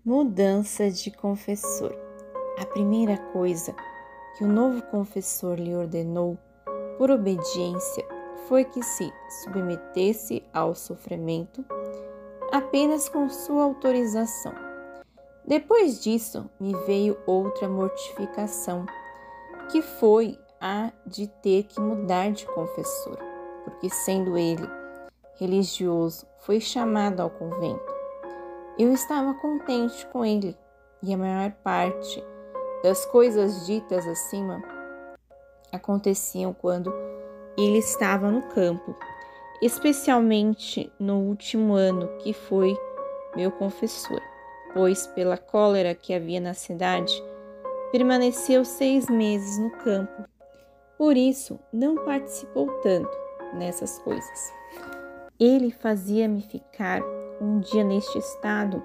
Mudança de confessor. A primeira coisa que o novo confessor lhe ordenou, por obediência, foi que se submetesse ao sofrimento apenas com sua autorização. Depois disso, me veio outra mortificação, que foi a de ter que mudar de confessor, porque, sendo ele religioso, foi chamado ao convento. Eu estava contente com ele, e a maior parte das coisas ditas acima aconteciam quando ele estava no campo, especialmente no último ano que foi meu confessor, pois pela cólera que havia na cidade, permaneceu 6 meses no campo. Por isso, não participou tanto nessas coisas. Ele fazia-me ficar um dia neste estado,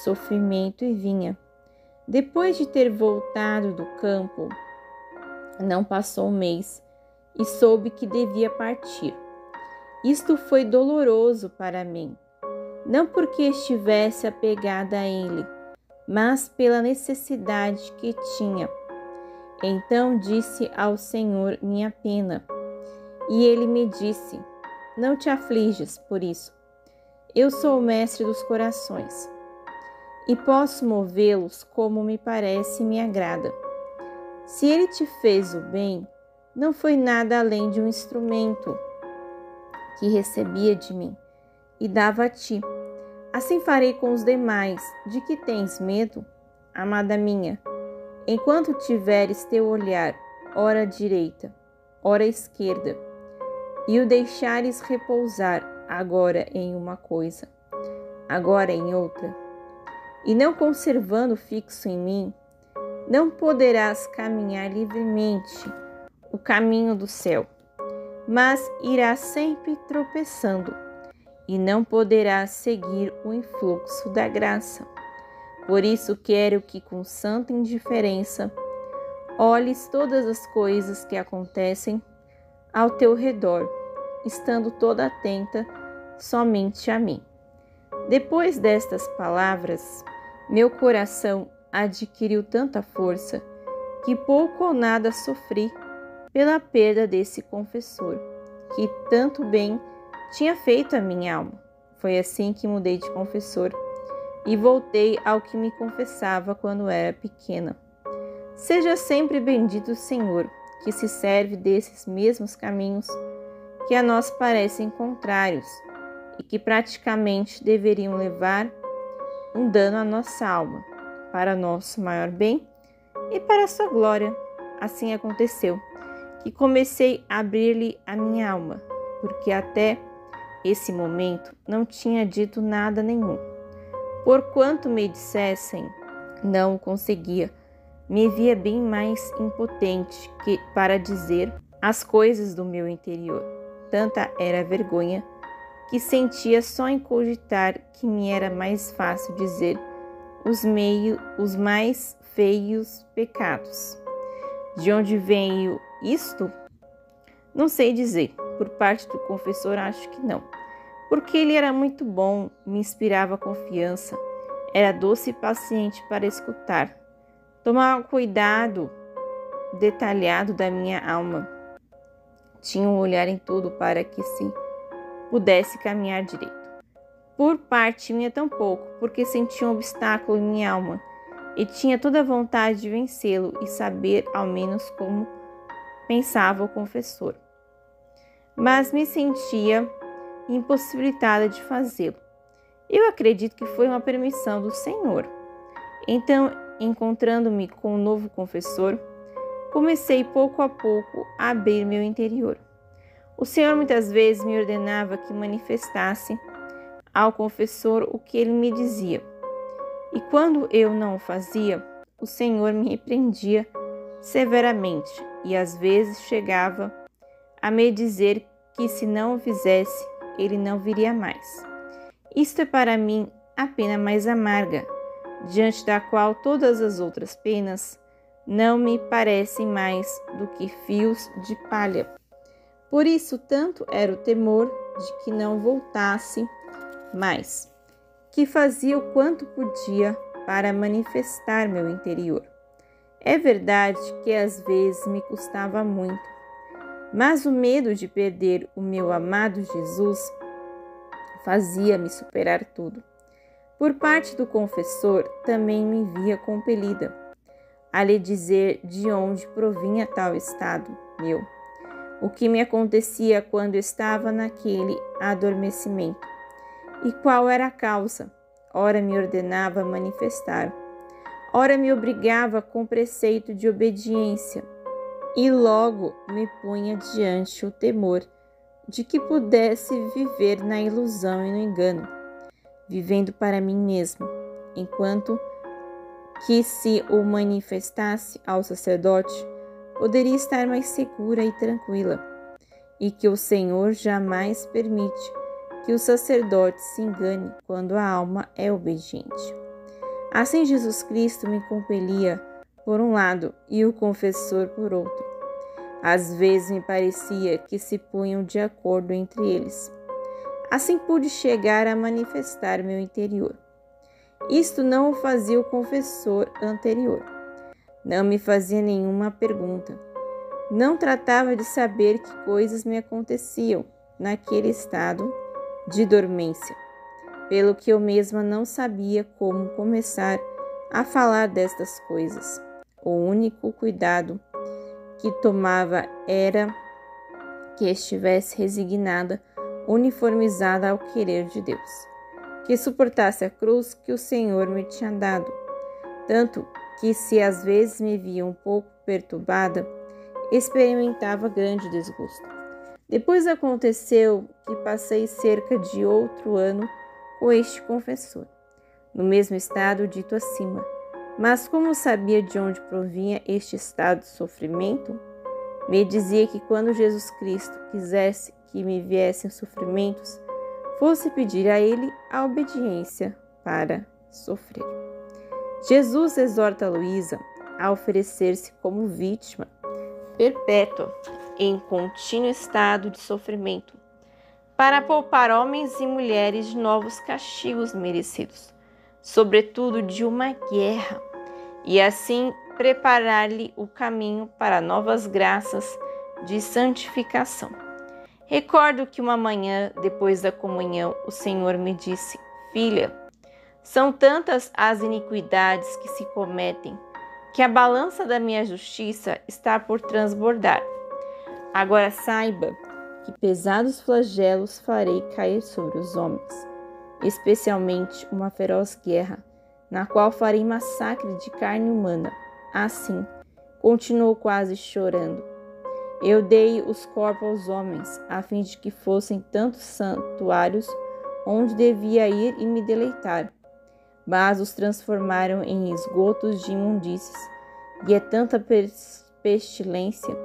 sofrimento, e vinha. Depois de ter voltado do campo, não passou um mês e soube que devia partir. Isto foi doloroso para mim, não porque estivesse apegada a ele, mas pela necessidade que tinha. Então disse ao Senhor minha pena, e ele me disse: não te aflijas por isso. Eu sou o mestre dos corações e posso movê-los como me parece e me agrada. Se ele te fez o bem, não foi nada além de um instrumento que recebia de mim e dava a ti. Assim farei com os demais. De que tens medo, amada minha? Enquanto tiveres teu olhar, ora à direita, ora à esquerda, e o deixares repousar agora em uma coisa, agora em outra, e não conservando fixo em mim, não poderás caminhar livremente o caminho do céu, mas irás sempre tropeçando, e não poderás seguir o influxo da graça. Por isso quero que com santa indiferença olhes todas as coisas que acontecem ao teu redor, estando toda atenta somente a mim. Depois destas palavras, meu coração adquiriu tanta força que pouco ou nada sofri pela perda desse confessor, que tanto bem tinha feito a minha alma. Foi assim que mudei de confessor e voltei ao que me confessava quando era pequena. Seja sempre bendito o Senhor, que se serve desses mesmos caminhos que a nós parecem contrários e que praticamente deveriam levar um dano à nossa alma, para nosso maior bem e para a sua glória. Assim aconteceu, que comecei a abrir-lhe a minha alma, porque até esse momento não tinha dito nada nenhum. Porquanto me dissessem, não o conseguia. Me via bem mais impotente que para dizer as coisas do meu interior. Tanta era a vergonha que sentia só em cogitar que me era mais fácil dizer os mais feios pecados. De onde veio isto? Não sei dizer. Por parte do confessor, acho que não. Porque ele era muito bom, me inspirava confiança, era doce e paciente para escutar. Tomava cuidado detalhado da minha alma. Tinha um olhar em tudo para que se pudesse caminhar direito. Por parte minha tampouco, porque sentia um obstáculo em minha alma e tinha toda a vontade de vencê-lo e saber ao menos como pensava o confessor. Mas me sentia impossibilitada de fazê-lo. Eu acredito que foi uma permissão do Senhor. Então, encontrando-me com um novo confessor, comecei pouco a pouco a abrir meu interior. O Senhor muitas vezes me ordenava que manifestasse ao confessor o que ele me dizia. E quando eu não o fazia, o Senhor me repreendia severamente e às vezes chegava a me dizer que se não o fizesse, ele não viria mais. Isto é para mim a pena mais amarga, diante da qual todas as outras penas não me parecem mais do que fios de palha. Por isso tanto era o temor de que não voltasse mais, que fazia o quanto podia para manifestar meu interior. É verdade que às vezes me custava muito, mas o medo de perder o meu amado Jesus fazia-me superar tudo. Por parte do confessor, também me via compelida a lhe dizer de onde provinha tal estado meu, o que me acontecia quando estava naquele adormecimento, e qual era a causa. Ora me ordenava manifestar, ora me obrigava com preceito de obediência, e logo me punha diante o temor de que pudesse viver na ilusão e no engano, vivendo para mim mesmo, enquanto que se o manifestasse ao sacerdote, poderia estar mais segura e tranquila, e que o Senhor jamais permite que o sacerdote se engane quando a alma é obediente. Assim Jesus Cristo me compelia por um lado e o confessor por outro. Às vezes me parecia que se punham de acordo entre eles. Assim pude chegar a manifestar meu interior. Isto não o fazia o confessor anterior. Não me fazia nenhuma pergunta. Não tratava de saber que coisas me aconteciam naquele estado de dormência, pelo que eu mesma não sabia como começar a falar destas coisas. O único cuidado que tomava era que estivesse resignada, uniformizada ao querer de Deus, que suportasse a cruz que o Senhor me tinha dado, tanto que se às vezes me via um pouco perturbada, experimentava grande desgosto. Depois aconteceu que passei cerca de outro ano com este confessor, no mesmo estado dito acima. Mas como sabia de onde provinha este estado de sofrimento, me dizia que quando Jesus Cristo quisesse que me viessem sofrimentos, fosse pedir a Ele a obediência para sofrer. Jesus exorta Luísa a oferecer-se como vítima perpétua em contínuo estado de sofrimento, para poupar homens e mulheres de novos castigos merecidos, sobretudo de uma guerra, e assim preparar-lhe o caminho para novas graças de santificação. Recordo que uma manhã, depois da comunhão, o Senhor me disse: Filha, são tantas as iniquidades que se cometem, que a balança da minha justiça está por transbordar. Agora saiba que pesados flagelos farei cair sobre os homens, especialmente uma feroz guerra, na qual farei massacre de carne humana. Assim, continuou quase chorando. Eu dei os corpos aos homens, a fim de que fossem tantos santuários onde devia ir e me deleitar, mas os transformaram em esgotos de imundícies, e é tanta pestilência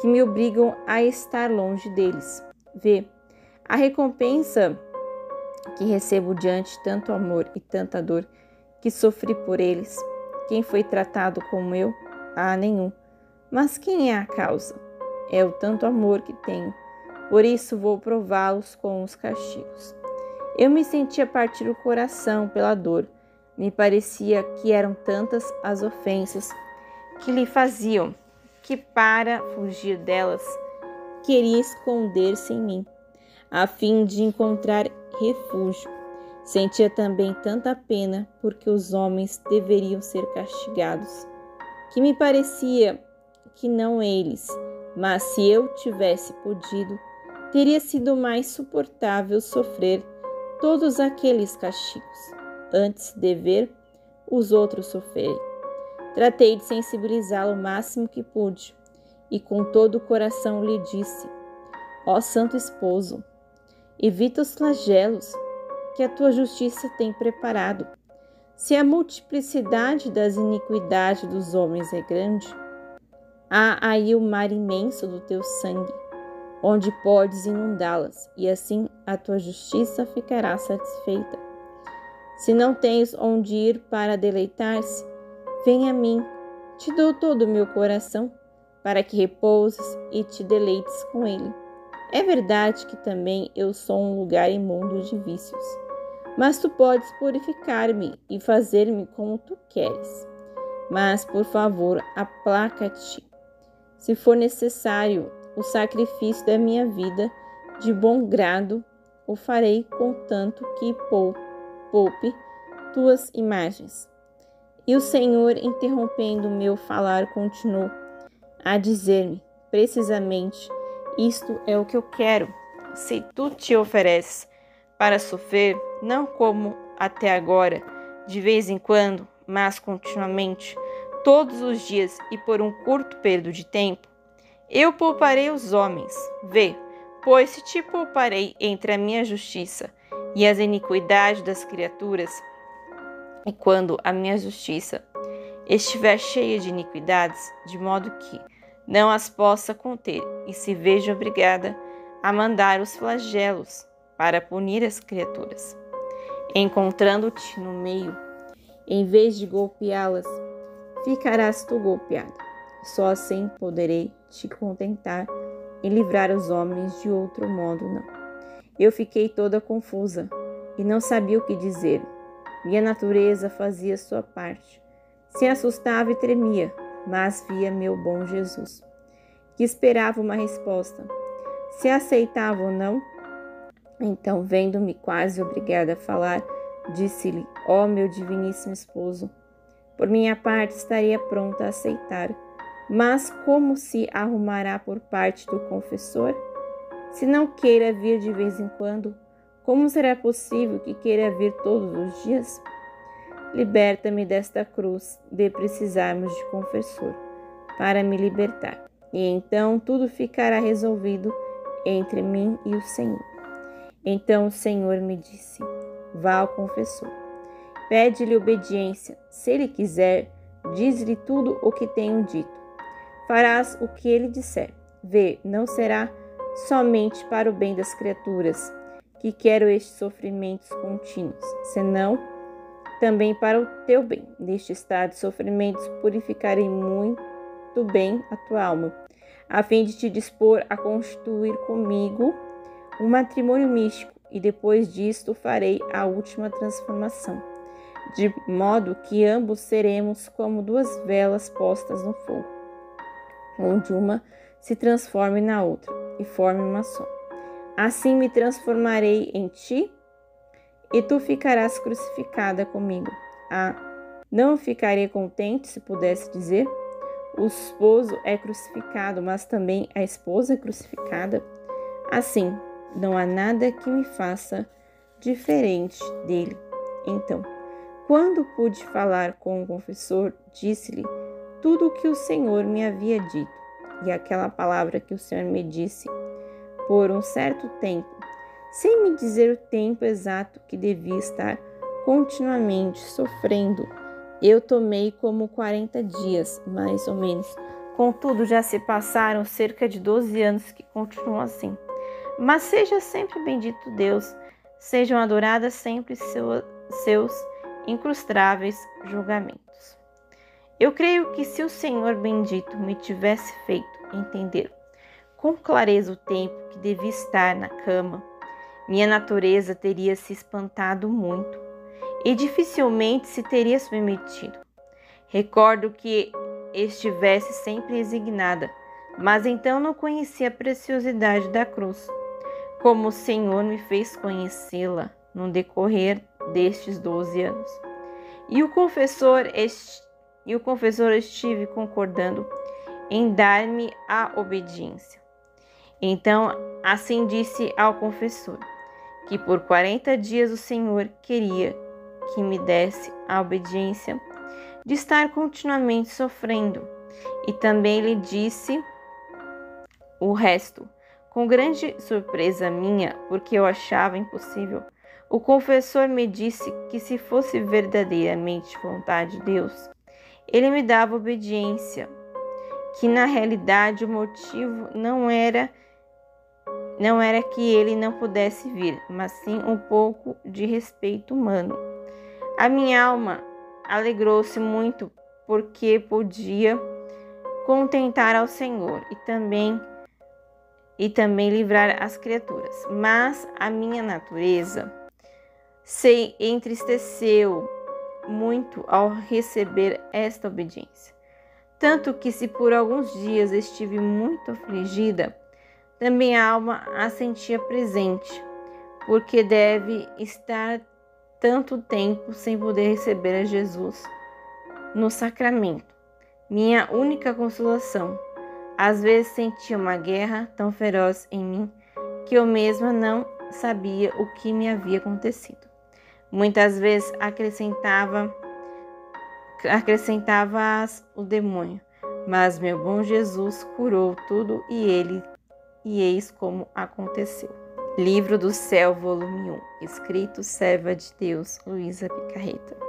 que me obrigam a estar longe deles. Vê, a recompensa que recebo diante de tanto amor e tanta dor que sofri por eles. Quem foi tratado como eu? Ah, nenhum. Mas quem é a causa? É o tanto amor que tenho. Por isso vou prová-los com os castigos. Eu me sentia partir o coração pela dor. Me parecia que eram tantas as ofensas que lhe faziam, que para fugir delas, queria esconder-se em mim, a fim de encontrar refúgio. Sentia também tanta pena porque os homens deveriam ser castigados, que me parecia que não eles, mas se eu tivesse podido, teria sido mais suportável sofrer todos aqueles castigos, antes de ver os outros sofrerem. Tratei de sensibilizá-lo o máximo que pude, e com todo o coração lhe disse: Ó Santo Esposo, evita os flagelos que a tua justiça tem preparado. Se a multiplicidade das iniquidades dos homens é grande, há aí o mar imenso do teu sangue, onde podes inundá-las, e assim a tua justiça ficará satisfeita. Se não tens onde ir para deleitar-se, vem a mim, te dou todo o meu coração, para que repouses e te deleites com ele. É verdade que também eu sou um lugar imundo de vícios, mas tu podes purificar-me e fazer-me como tu queres. Mas, por favor, aplaca-te. Se for necessário o sacrifício da minha vida, de bom grado o farei, contanto que poupe tuas imagens. E o Senhor, interrompendo o meu falar, continuou a dizer-me: precisamente isto é o que eu quero. Se tu te ofereces para sofrer, não como até agora, de vez em quando, mas continuamente, todos os dias e por um curto período de tempo, eu pouparei os homens. Vê, pois se te pouparei entre a minha justiça e as iniquidades das criaturas, e quando a minha justiça estiver cheia de iniquidades, de modo que não as possa conter, e se veja obrigada a mandar os flagelos para punir as criaturas, encontrando-te no meio, em vez de golpeá-las, ficarás tu golpeado. Só assim poderei te contentar em livrar os homens, de outro modo não. Eu fiquei toda confusa e não sabia o que dizer. Minha natureza fazia sua parte. Se assustava e tremia, mas via meu bom Jesus, que esperava uma resposta. Se aceitava ou não, então, vendo-me quase obrigada a falar, disse-lhe: ó meu diviníssimo esposo, por minha parte estaria pronta a aceitar, mas como se arrumará por parte do confessor? Se não queira vir de vez em quando, como será possível que queira vir todos os dias? Liberta-me desta cruz de precisarmos de confessor, para me libertar, e então tudo ficará resolvido entre mim e o Senhor. Então o Senhor me disse: vá ao confessor, pede-lhe obediência. Se ele quiser, diz-lhe tudo o que tenho dito. Farás o que ele disser. Vê, não será somente para o bem das criaturas que quero estes sofrimentos contínuos, senão também para o teu bem. Neste estado de sofrimentos purificarei muito bem a tua alma, a fim de te dispor a constituir comigo um matrimônio místico, e depois disto farei a última transformação, de modo que ambos seremos como duas velas postas no fogo, onde uma se transforme na outra e forme uma só. Assim me transformarei em ti, e tu ficarás crucificada comigo. Não ficaria contente se pudesse dizer: o esposo é crucificado, mas também a esposa é crucificada? Assim, não há nada que me faça diferente dele. Então, quando pude falar com o confessor, disse-lhe tudo o que o Senhor me havia dito, e aquela palavra que o Senhor me disse por um certo tempo, sem me dizer o tempo exato que devia estar continuamente sofrendo, eu tomei como 40 dias, mais ou menos. Contudo, já se passaram cerca de 12 anos que continuam assim. Mas seja sempre bendito Deus, sejam adoradas sempre seus incrustáveis julgamentos. Eu creio que se o Senhor bendito me tivesse feito entender com clareza o tempo que devia estar na cama, minha natureza teria se espantado muito e dificilmente se teria submetido. Recordo que estivesse sempre resignada, mas então não conhecia a preciosidade da cruz, como o Senhor me fez conhecê-la no decorrer destes 12 anos. E o confessor estive concordando em dar-me a obediência. Então, assim disse ao confessor, que por 40 dias o Senhor queria que me desse a obediência de estar continuamente sofrendo, e também lhe disse o resto. Com grande surpresa minha, porque eu achava impossível, o confessor me disse que se fosse verdadeiramente vontade de Deus, ele me dava obediência, que na realidade o motivo não era que ele não pudesse vir, mas sim um pouco de respeito humano. A minha alma alegrou-se muito porque podia contentar ao Senhor e também livrar as criaturas. Mas a minha natureza se entristeceu muito ao receber esta obediência. Tanto que, se por alguns dias estive muito afligida, também a alma a sentia presente, porque deve estar tanto tempo sem poder receber a Jesus no sacramento. Minha única consolação. Às vezes sentia uma guerra tão feroz em mim que eu mesma não sabia o que me havia acontecido. Muitas vezes acrescentava o demônio, mas meu bom Jesus curou tudo e eis como aconteceu. Livro do Céu, volume 1, escrito serva de Deus, Luísa Picarreta.